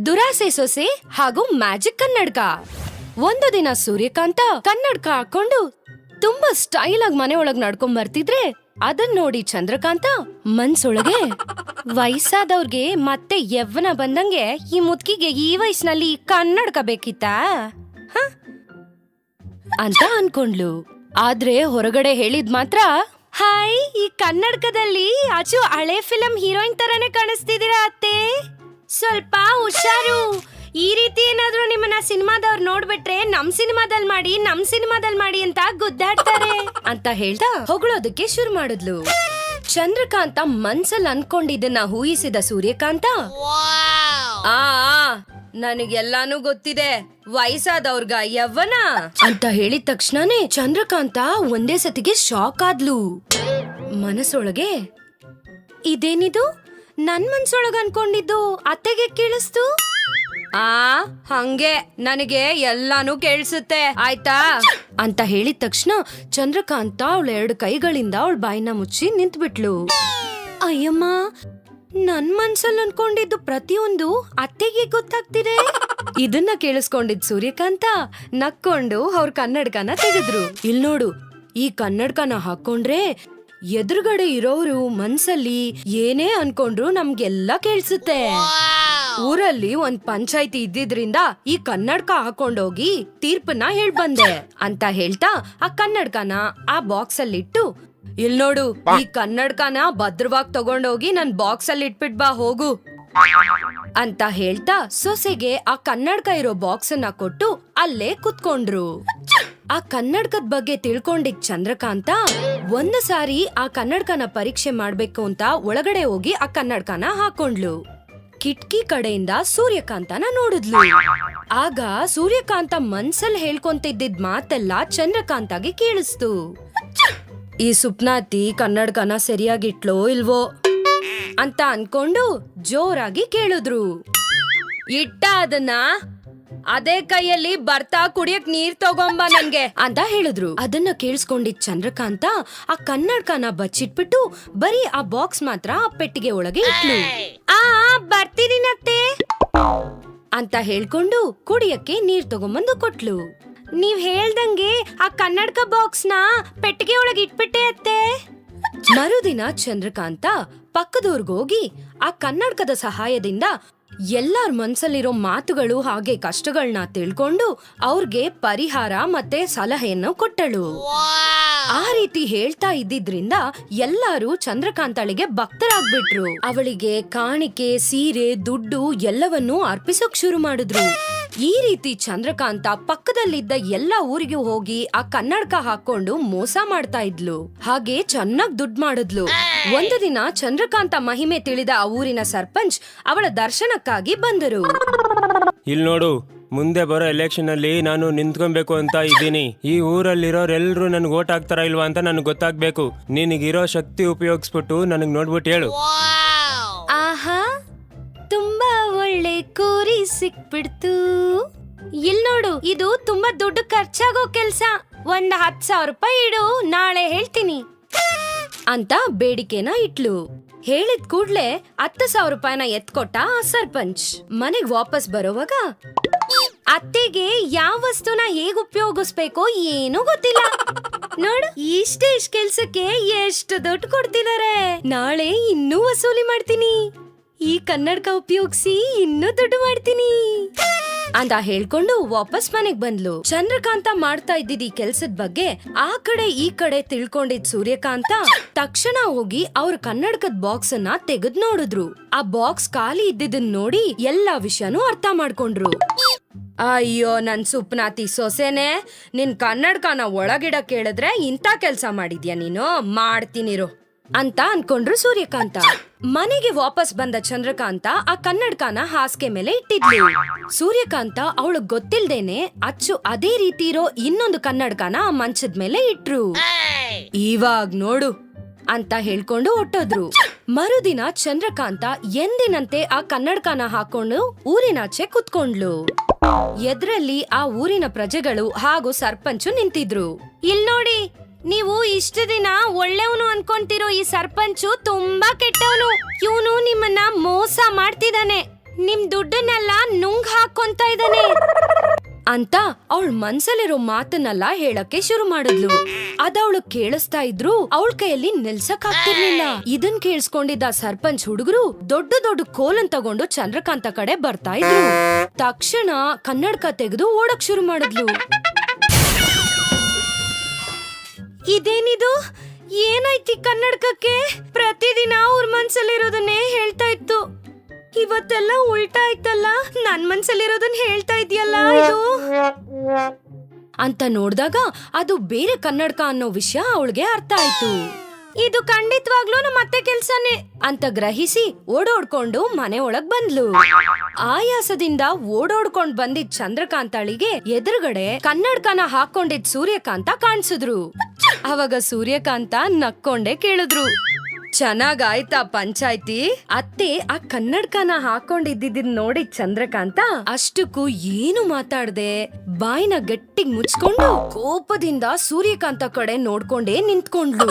ದುರಾಸೆ ಸೊಸೆ ಹಾಗೂ ಮ್ಯಾಜಿಕ್ ಕನ್ನಡಕ. ಒಂದು ದಿನ ಸೂರ್ಯಕಾಂತ ಕನ್ನಡಕ ಹಾಕೊಂಡು ತುಂಬಾ ಸ್ಟೈಲ್ ಆಗಿ ಮನೆ ಒಳಗ್ ನಡ್ಕೊಂಡ್ ಬರ್ತಿದ್ರೆ ಅದನ್ ನೋಡಿ ಚಂದ್ರಕಾಂತ ಮನ್ಸೊಳಗೆ ವಯಸ್ಸಾದವ್ರಿಗೆ ಮತ್ತೆ ಯವ್ವನ ಬಂದಂಗೆ ಈ ಮುದ್ಕಿಗೆ ಈ ವಯಸ್ಸಿನಲ್ಲಿ ಕನ್ನಡಕ ಬೇಕಿತ್ತಾ ಅಂತ ಅನ್ಕೊಂಡ್ಲು. ಆದ್ರೆ ಹೊರಗಡೆ ಹೇಳಿದ್ ಮಾತ್ರ, ಹಾಯ್, ಈ ಕನ್ನಡಕದಲ್ಲಿ ಅಚ್ಚು ಹಳೆ ಫಿಲಂ ಹೀರೋಯಿನ್ ತರಾನೇ ಕಾಣಿಸ್ತಿದ್ದೀರಾ ಅತ್ತೆ, ಸ್ವಲ್ಪ ಹುಷಾರು. ಈ ರೀತಿ ಏನಾದ್ರೂ ನಿಮ್ಮನ್ನ ಸಿನಿಮಾದವ್ರು ನೋಡ್ಬಿಟ್ರೆ ನಮ್ ಸಿನಿಮಾದಲ್ಲಿ ಮಾಡಿ ಅಂತ ಗುದ್ದಾಡ್ತಾರೆ ಅಂತ ಹೇಳ್ತಾ ಹೊಗಳೋದಕ್ಕೆ ಶುರು ಮಾಡಿದ್ಲು. ಚಂದ್ರಕಾಂತ ಮನ್ಸಲ್ಲಿ ಅನ್ಕೊಂಡಿದ್ದನ್ನ ಊಹಿಸಿದ ಸೂರ್ಯಕಾಂತ, ನನಗೆಲ್ಲಾನು ಗೊತ್ತಿದೆ, ವಯಸ್ಸಾದವ್ರಗ ಯವ್ವನ ಅಂತ ಹೇಳಿದ ತಕ್ಷಣನೇ ಚಂದ್ರಕಾಂತ ಒಂದೇ ಸತಿಗೆ ಶಾಕ್ ಆದ್ಲು. ಮನಸ್ಸೊಳಗೆ, ಇದೇನಿದು, ನನ್ ಮನ್ಸೊಳಗ ಅನ್ಕೊಂಡಿದ್ದು ಅತ್ತೆಗೆ ಕೇಳಿಸ್ತು. ಹಂಗೆ ನನಗೆ ಎಲ್ಲಾನು ಕೇಳಿಸುತ್ತೆ ಆಯ್ತಾ ಅಂತ ಹೇಳಿದ ತಕ್ಷಣ ಚಂದ್ರಕಾಂತ ಅವಳ 2 ಕೈಗಳಿಂದ ಅವಳ ಬಾಯಿನ ಮುಚ್ಚಿ ನಿಂತ್ಬಿಟ್ಲು. ಅಯ್ಯಮ್ಮ, ನನ್ ಮನ್ಸಲ್ಲಿ ಅನ್ಕೊಂಡಿದ್ದು ಪ್ರತಿಯೊಂದು ಅತ್ತೆಗೆ ಗೊತ್ತಾಗ್ತಿದೆ. ಇದನ್ನ ಕೇಳಿಸ್ಕೊಂಡಿದ್ ಸೂರ್ಯಕಾಂತ ನಕ್ಕೊಂಡು ಅವ್ರ ಕನ್ನಡಕನ ತೆಗೆದ್ರು. ಇಲ್ ನೋಡು, ಈ ಕನ್ನಡಕನ ಹಾಕೊಂಡ್ರೆ ಎದುರುಗಡೆ ಇರೋರು ಮನ್ಸಲ್ಲಿ ಏನೇ ಅನ್ಕೊಂಡ್ರು ನಮ್ಗೆಲ್ಲ ಕೇಳಿಸುತ್ತೆ. ಊರಲ್ಲಿ ಒಂದ್ ಪಂಚಾಯ್ತಿ ಇದ್ದಿದ್ರಿಂದ ಈ ಕನ್ನಡಕ ಹಾಕೊಂಡೋಗಿ ತೀರ್ಪನ್ನ ಹೇಳ್ಬಂದೆ ಅಂತ ಹೇಳ್ತಾ ಆ ಕನ್ನಡಕನ ಆ ಬಾಕ್ಸ್ ಅಲ್ಲಿ ಇಟ್ಟು, ಇಲ್ ನೋಡು, ಈ ಕನ್ನಡಕನ ಭದ್ರವಾಗಿ ತಗೊಂಡೋಗಿ ನನ್ ಬಾಕ್ಸ್ ಅಲ್ಲಿ ಇಟ್ಬಿಟ್ ಬಾ ಹೋಗು ಅಂತ ಹೇಳ್ತಾ ಸೊಸೆಗೆ ಆ ಕನ್ನಡಕ ಇರೋ ಬಾಕ್ಸ್ ಅನ್ನ ಕೊಟ್ಟು ಅಲ್ಲೇ ಕುತ್ಕೊಂಡ್ರು. ಆ ಕನ್ನಡಕದ ಬಗ್ಗೆ ತಿಳ್ಕೊಂಡಿದ್ ಚಂದ್ರಕಾಂತ ಒಂದು ಸಾರಿ ಆ ಕನ್ನಡಕನ ಪರೀಕ್ಷೆ ಮಾಡ್ಬೇಕು ಅಂತ ಒಳಗಡೆ ಹೋಗಿ ಆ ಕನ್ನಡಕನ ಹಾಕೊಂಡ್ಲು. ಕಿಟ್ಕಿ ಕಡೆಯಿಂದ ಸೂರ್ಯಕಾಂತನ ನೋಡಿದ್ಲು. ಆಗ ಸೂರ್ಯಕಾಂತ ಮನ್ಸಲ್ಲಿ ಹೇಳ್ಕೊಂತಿದ್ದಿದ್ ಮಾತೆಲ್ಲ ಚಂದ್ರಕಾಂತಗೆ ಕೇಳಿಸ್ತು. ಈ ಸುಪ್ನಾತಿ ಕನ್ನಡಕನ ಸರಿಯಾಗಿಟ್ಲೋ ಇಲ್ವೋ ಅಂತ ಅನ್ಕೊಂಡು ಜೋರಾಗಿ ಕೇಳಿದ್ರು. ಇಟ್ಟ ಅದನ್ನ, ಅದೇ ಕೈಯಲ್ಲಿ ಬರ್ತಾ ಕುಡಿಯಕ್ ನೀರ್ ತಗೊಂಬ ನನ್ಗೆ ಅಂತ ಹೇಳಿದ್ರು. ಅದನ್ನ ಕೇಳಿಸ್ಕೊಂಡಿದ್ ಚಂದ್ರಕಾಂತ ಆ ಕನ್ನಡಕನ ಬಚ್ಚಿಟ್ಬಿಟ್ಟು ಬರೀ ಆ ಬಾಕ್ಸ್ ಮಾತ್ರ ಆ ಪೆಟ್ಟಿಗೆ ಒಳಗೆ ಇಟ್ಲು. ಬರ್ತೀನಿನತ್ತೆ ಅಂತ ಹೇಳ್ಕೊಂಡು ಕುಡಿಯಕ್ಕೆ ನೀರ್ ತಗೊಂಬಂದು ಕೊಟ್ಲು. ನೀವ್ ಹೇಳ್ದಂಗೆ ಆ ಕನ್ನಡಕ ಬಾಕ್ಸ್ ನ ಪೆಟ್ಟಿಗೆ ಒಳಗೆ ಇಟ್ಬಿಟ್ಟೆ ಅತ್ತೆ. ಮರುದಿನ ಚಂದ್ರಕಾಂತ ಪಕ್ಕದೂರ್ಗೋಗಿ ಆ ಕನ್ನಡಕದ ಸಹಾಯದಿಂದ ಎಲ್ಲಾರ ಮನ್ಸಲ್ಲಿರೋ ಮಾತುಗಳು ಹಾಗೆ ಕಷ್ಟಗಳನ್ನ ತಿಳ್ಕೊಂಡು ಅವ್ರಿಗೆ ಪರಿಹಾರ ಮತ್ತೆ ಸಲಹೆಯನ್ನು ಕೊಟ್ಟಳು. ಆ ರೀತಿ ಹೇಳ್ತಾ ಇದ್ದಿದ್ರಿಂದ ಎಲ್ಲಾರು ಚಂದ್ರಕಾಂತಳಿಗೆ ಭಕ್ತರಾಗ್ಬಿಟ್ರು. ಅವಳಿಗೆ ಕಾಣಿಕೆ, ಸೀರೆ, ದುಡ್ಡು ಎಲ್ಲವನ್ನೂ ಅರ್ಪಿಸೋಕ್ ಶುರು ಮಾಡಿದ್ರು. ಈ ರೀತಿ ಚಂದ್ರಕಾಂತ ಪಕ್ಕದಲ್ಲಿದ್ದ ಎಲ್ಲಾ ಊರಿಗೂ ಹೋಗಿ ಆ ಕನ್ನಡಕ ಹಾಕೊಂಡು ಮೋಸ ಮಾಡ್ತಾ ಇದ್ಲು. ಹಾಗೆ ಚೆನ್ನಾಗ್ ದುಡ್ಡು ಮಾಡಿದ್ಲು. ಒಂದು ದಿನ ಚಂದ್ರಕಾಂತ ಮಹಿಮೆ ತಿಳಿದ ಆ ಊರಿನ ಸರ್ಪಂಚ್ ಅವಳ ದರ್ಶನಕ್ಕಾಗಿ ಬಂದರು. ಇಲ್ಲಿ ನೋಡು, ಮುಂದೆ ಬರೋ ಎಲೆಕ್ಷನ್ ಅಲ್ಲಿ ನಾನು ನಿಂತ್ಕೊಬೇಕು ಅಂತ ಇದ್ದೀನಿ. ಈ ಊರಲ್ಲಿರೋರೆಲ್ರು ನನ್ಗೆ ಓಟ್ ಹಾಕ್ತಾರ ಇಲ್ವಾ ಅಂತ ನನಗೆ ಗೊತ್ತಾಗ್ಬೇಕು. ನಿನಗಿರೋ ಶಕ್ತಿ ಉಪಯೋಗಿಸ್ಬಿಟ್ಟು ನನಗ್ ನೋಡ್ಬಿಟ್ಟು ಹೇಳು. ಆಹಾ, ತುಂಬಾ ಒಳ್ಳೆ ಕೋರಿ ಸಿಕ್ಬಿಡ್ತು. ಇಲ್ ನೋಡು, ಇದು ತುಂಬಾ ದುಡ್ಡು ಖರ್ಚಾಗೋ ಕೆಲ್ಸ. ಒಂದ್ 10,000 ರೂಪಾಯಿ ಇಡು, ನಾಳೆ ಹೇಳ್ತೀನಿ ಅಂತ ಬೇಡಿಕೆನ ಇಟ್ಲು. ಹೇಳಿದ ಕೂಡ್ಲೆ 10,000 ರೂಪಾಯಿನ ಎತ್ಕೊಟ್ಟ ಆ ಸರ್ಪಂಚ್. ಮನೆಗ್ ವಾಪಸ್ ಬರೋವಾಗ ಅತ್ತೆಗೆ ಯಾವ ವಸ್ತುನ ಹೇಗ್ ಉಪಯೋಗಿಸ್ಬೇಕೋ ಏನೂ ಗೊತ್ತಿಲ್ಲ. ನೋಡು, ಇಷ್ಟ ಕೆಲ್ಸಕ್ಕೆ ಎಷ್ಟು ದುಡ್ಡು ಕೊಡ್ತಿದಾರೆ. ನಾಳೆ ಇನ್ನೂ ವಸೂಲಿ ಮಾಡ್ತೀನಿ. ಈ ಕನ್ನಡಕ ಉಪಯೋಗಿಸಿ ಇನ್ನೂ ದುಡ್ಡು ಮಾಡ್ತೀನಿ ಅಂತ ಹೇಳ್ಕೊಂಡು ವಾಪಸ್ ಮನೆಗ್ ಬಂದ್ಲು. ಚಂದ್ರಕಾಂತ ಮಾಡ್ತಾ ಇದ್ದಿದ್ ಈ ಕೆಲ್ಸದ ಬಗ್ಗೆ ಆ ಕಡೆ ಈ ಕಡೆ ತಿಳ್ಕೊಂಡಿದ್ ಸೂರ್ಯಕಾಂತ ತಕ್ಷಣ ಹೋಗಿ ಅವ್ರ ಕನ್ನಡಕದ ಬಾಕ್ಸ್ ಅನ್ನ ತೆಗೆದ್ ನೋಡಿದ್ರು. ಆ ಬಾಕ್ಸ್ ಖಾಲಿ ಇದ್ದಿದ್ದನ್ ನೋಡಿ ಎಲ್ಲಾ ವಿಷಯನೂ ಅರ್ಥ ಮಾಡ್ಕೊಂಡ್ರು. ಅಯ್ಯೋ, ನನ್ ಸುಪ್ನಾತಿ ಸೊಸೆನೆ, ನಿನ್ ಕನ್ನಡಕನ ಒಳಗಿಡ ಕೇಳಿದ್ರೆ ಇಂತ ಕೆಲ್ಸ ಮಾಡಿದ್ಯಾ ನೀನು, ಮಾಡ್ತೀನಿರು ಅಂತ ಅನ್ಕೊಂಡ್ರು ಸೂರ್ಯಕಾಂತ. ಮನೆಗೆ ವಾಪಸ್ ಬಂದ ಚಂದ್ರಕಾಂತ ಆ ಕನ್ನಡಕನ ಹಾಸಿಗೆ ಮೇಲೆ ಇಟ್ಟಿದ್ಲು. ಸೂರ್ಯಕಾಂತ ಅವಳು ಗೊತ್ತಿಲ್ದೇನೆ ಅಚ್ಚು ಅದೇ ರೀತಿ ಇರೋ ಇನ್ನೊಂದು ಕನ್ನಡಕನ ಆ ಮಂಚದ ಮೇಲೆ ಇಟ್ರು. ಇವಾಗ್ ನೋಡು ಅಂತ ಹೇಳ್ಕೊಂಡು ಹೊಟ್ಟೋದ್ರು. ಮರುದಿನ ಚಂದ್ರಕಾಂತ ಎಂದಿನಂತೆ ಆ ಕನ್ನಡಕನ ಹಾಕೊಂಡು ಊರಿನಾಚೆ ಕುತ್ಕೊಂಡ್ಲು. ಎದ್ರಲ್ಲಿ ಆ ಊರಿನ ಪ್ರಜೆಗಳು ಹಾಗೂ ಸರ್ಪಂಚು ನಿಂತಿದ್ರು. ಇಲ್ ನೋಡಿ, ನೀವು ಇಷ್ಟು ದಿನ ಒಳ್ಳೆಯವನು ಅನ್ಕೊಂತಿರೋ ಈ ಸರ್ಪಂಚು ತುಂಬಾ ಕೆಟ್ಟವನು. ಇವನು ನಿಮ್ಮನ್ನ ಮೋಸ ಮಾಡ್ತಿದ್ದಾನೆ. ನಿಮ್ ದುಡ್ಡನ್ನೆಲ್ಲ ನುಂಗ್ ಹಾಕೊಂತ ಇದ್ದಾನೆ ಅಂತ ಅವಳ ಮನ್ಸಲ್ಲಿರೋ ಮಾತನ್ನೆಲ್ಲ ಹೇಳಕ್ಕೆ ಶುರು ಮಾಡಿದ್ಲು. ಅದವಳು ಕೇಳಿಸ್ತಾ ಇದ್ರು ಅವಳ ಕೈಯಲ್ಲಿ ನಿಲ್ಸಕ್ ಆಗ್ತಿರ್ಲಿಲ್ಲ. ಇದನ್ ಕೇಳಿಸ್ಕೊಂಡಿದ್ದ ಸರ್ಪಂಚ್ ಹುಡುಗರು ದೊಡ್ಡ ದೊಡ್ಡ ಕೋಲನ್ ತಗೊಂಡು ಚಂದ್ರಕಾಂತ ಕಡೆ ಬರ್ತಾ ಇದ್ರು. ತಕ್ಷಣ ಕನ್ನಡಕ ತೆಗೆದು ಓಡಕ್ ಶುರು ಮಾಡಿದ್ಲು. ಇದೇನಿದು? ಏನಾಯ್ತಿ ಕನ್ನಡಕಕ್ಕೆ? ಪ್ರತಿದಿನ ಅವ್ರ ಮನ್ಸಲ್ಲಿರೋದನ್ನೇ ಹೇಳ್ತಾ ಇತ್ತು. ಇವತ್ತೆಲ್ಲ ಉಲ್ಟಾ ಆಯ್ತಲ್ಲ, ನನ್ ಮನ್ಸಲ್ಲಿರೋದನ್ನ ಹೇಳ್ತಾ ಇದೆಯಲ್ಲ ಇದು ಅಂತ ನೋಡ್ದಾಗ ಅದು ಬೇರೆ ಕನ್ನಡಕ ಅನ್ನೋ ವಿಷಯ ಅವಳಿಗೆ ಅರ್ಥ ಆಯ್ತು. ಇದು ಖಂಡಿತವಾಗ್ಲೂ ನಮ್ಮ ಅತ್ತೆ ಕೆಲ್ಸನೇ ಅಂತ ಗ್ರಹಿಸಿ ಓಡೋಡ್ಕೊಂಡು ಮನೆ ಒಳಗ್ ಬಂದ್ಲು. ಆಯಾಸದಿಂದ ಓಡೋಡ್ಕೊಂಡ್ ಬಂದಿದ್ ಚಂದ್ರಕಾಂತಾಳಿಗೆ ಎದುರುಗಡೆ ಕನ್ನಡಕನ ಹಾಕೊಂಡಿದ್ ಸೂರ್ಯಕಾಂತ ಕಾಣಿಸಿದ್ರು. ಅವಾಗ ಸೂರ್ಯಕಾಂತ ನಕ್ಕೊಂಡೆ ಕೇಳಿದ್ರು, ಚೆನ್ನಾಗಾಯ್ತಾ ಪಂಚಾಯ್ತಿ? ಅತ್ತೆ ಆ ಕನ್ನಡಕನ ಹಾಕೊಂಡಿದ್ದಿದ್ ನೋಡಿ ಚಂದ್ರಕಾಂತ ಅಷ್ಟಕ್ಕೂ ಏನು ಮಾತಾಡ್ದೆ ಬಾಯಿನ ಗಟ್ಟಿಗ್ ಮುಚ್ಕೊಂಡು ಕೋಪದಿಂದ ಸೂರ್ಯಕಾಂತ ಕಡೆ ನೋಡ್ಕೊಂಡೇ ನಿಂತ್ಕೊಂಡ್ಲು.